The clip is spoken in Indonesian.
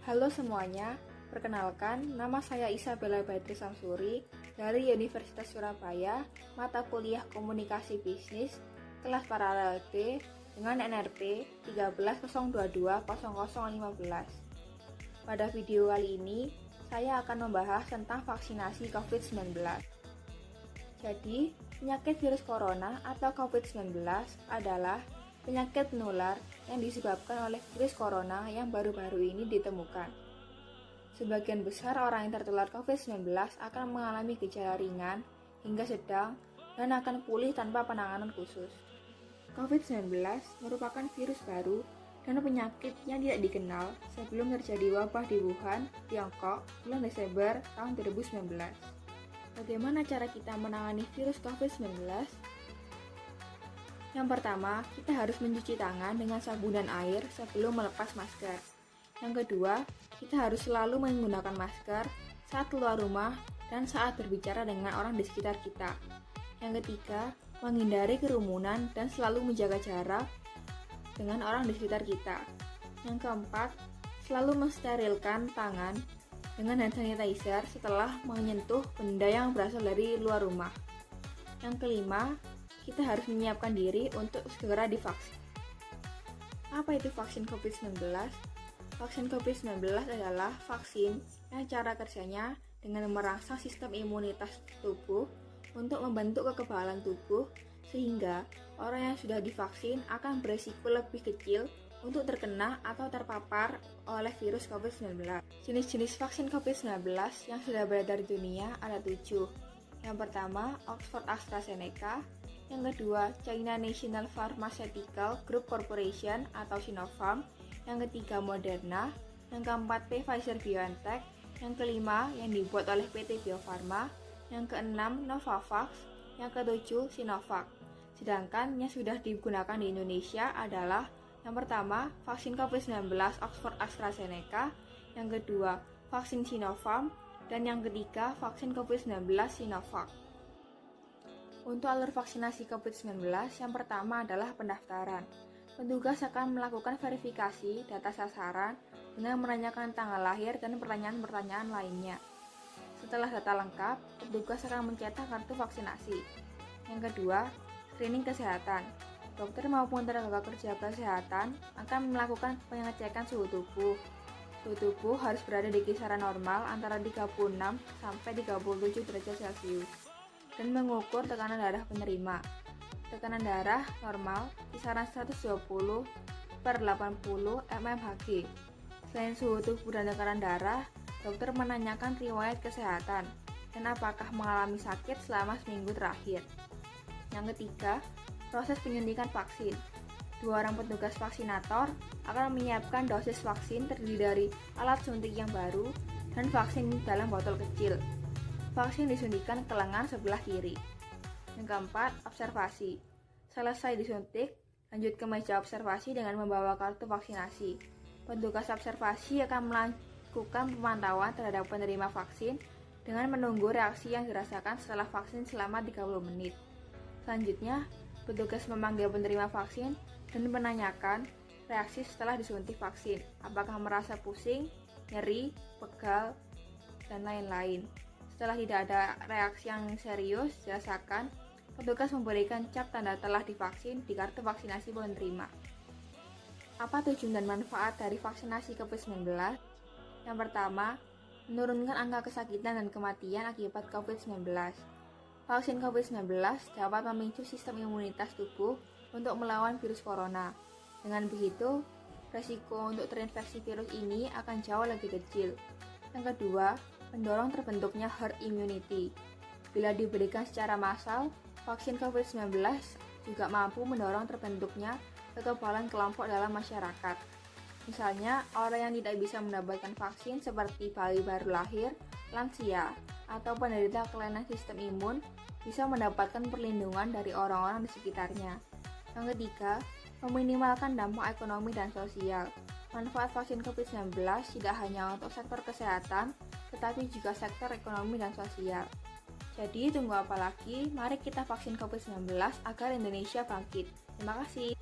Halo semuanya, perkenalkan nama saya Isabella Badri Samsuri dari Universitas Surabaya, mata kuliah Komunikasi Bisnis, kelas paralel B dengan NRP 1302200015. Pada video kali ini, saya akan membahas tentang vaksinasi COVID-19. Jadi, penyakit virus corona atau COVID-19 adalah penyakit menular yang disebabkan oleh virus corona yang baru-baru ini ditemukan. Sebagian besar orang yang tertular COVID-19 akan mengalami gejala ringan hingga sedang dan akan pulih tanpa penanganan khusus. COVID-19 merupakan virus baru dan penyakit yang tidak dikenal sebelum terjadi wabah di Wuhan, Tiongkok, bulan Desember tahun 2019. Bagaimana cara kita menangani virus COVID-19? Yang pertama, kita harus mencuci tangan dengan sabun dan air sebelum melepas masker. Yang kedua, kita harus selalu menggunakan masker saat keluar rumah dan saat berbicara dengan orang di sekitar kita. Yang ketiga, menghindari kerumunan dan selalu menjaga jarak dengan orang di sekitar kita. Yang keempat, selalu mensterilkan tangan dengan hand sanitizer setelah menyentuh benda yang berasal dari luar rumah. Yang kelima, kita harus menyiapkan diri untuk segera divaksin. Apa itu vaksin COVID-19? Vaksin COVID-19 adalah vaksin yang cara kerjanya dengan merangsang sistem imunitas tubuh untuk membentuk kekebalan tubuh sehingga orang yang sudah divaksin akan beresiko lebih kecil untuk terkena atau terpapar oleh virus COVID-19. Jenis-jenis vaksin COVID-19 yang sudah beredar di dunia ada 7. Yang pertama, Oxford AstraZeneca. Yang kedua, China National Pharmaceutical Group Corporation atau Sinopharm. Yang ketiga, Moderna. Yang keempat, Pfizer-BioNTech. Yang kelima, yang dibuat oleh PT Bio Farma. Yang keenam, Novavax. Yang ketujuh, Sinovac. Sedangkan yang sudah digunakan di Indonesia adalah yang pertama, vaksin COVID-19 Oxford AstraZeneca. Yang kedua, vaksin Sinopharm. Dan yang ketiga, vaksin COVID-19 Sinovac. Untuk alur vaksinasi COVID-19, yang pertama adalah pendaftaran. Petugas akan melakukan verifikasi data sasaran dengan menanyakan tanggal lahir dan pertanyaan-pertanyaan lainnya. Setelah data lengkap, petugas akan mencetak kartu vaksinasi. Yang kedua, screening kesehatan. Dokter maupun tenaga kerja kesehatan akan melakukan pengecekan suhu tubuh. Suhu tubuh harus berada di kisaran normal antara 36 sampai 37 derajat Celcius dan mengukur tekanan darah penerima. Tekanan darah normal kisaran 120/80 mmHg. Selain suhu tubuh dan tekanan darah, dokter menanyakan riwayat kesehatan dan apakah mengalami sakit selama seminggu terakhir. Yang ketiga, proses penyuntikan vaksin. 2 orang petugas vaksinator akan menyiapkan dosis vaksin terdiri dari alat suntik yang baru dan vaksin dalam botol kecil. Vaksin disuntikan ke lengan sebelah kiri. Yang keempat, observasi. Selesai disuntik, lanjut ke meja observasi dengan membawa kartu vaksinasi. Petugas observasi akan melakukan pemantauan terhadap penerima vaksin dengan menunggu reaksi yang dirasakan setelah vaksin selama 30 menit. Selanjutnya, petugas memanggil penerima vaksin dan menanyakan reaksi setelah disuntik vaksin, apakah merasa pusing, nyeri, pegal, dan lain-lain. Setelah tidak ada reaksi yang serius dirasakan, petugas memberikan cap tanda telah divaksin di kartu vaksinasi penerima. Apa tujuan dan manfaat dari vaksinasi COVID-19? Yang pertama, menurunkan angka kesakitan dan kematian akibat COVID-19. Vaksin COVID-19 dapat memicu sistem imunitas tubuh untuk melawan virus corona. Dengan begitu, resiko untuk terinfeksi virus ini akan jauh lebih kecil. Yang kedua, mendorong terbentuknya herd immunity. Bila diberikan secara massal, vaksin COVID-19 juga mampu mendorong terbentuknya kekebalan kelompok dalam masyarakat. Misalnya, orang yang tidak bisa mendapatkan vaksin seperti bayi baru lahir, lansia, atau penderita kelainan sistem imun bisa mendapatkan perlindungan dari orang-orang di sekitarnya. Yang ketiga, meminimalkan dampak ekonomi dan sosial. Manfaat vaksin COVID-19 tidak hanya untuk sektor kesehatan, tetapi juga sektor ekonomi dan sosial. Jadi, tunggu apa lagi? Mari kita vaksin COVID-19 agar Indonesia bangkit. Terima kasih.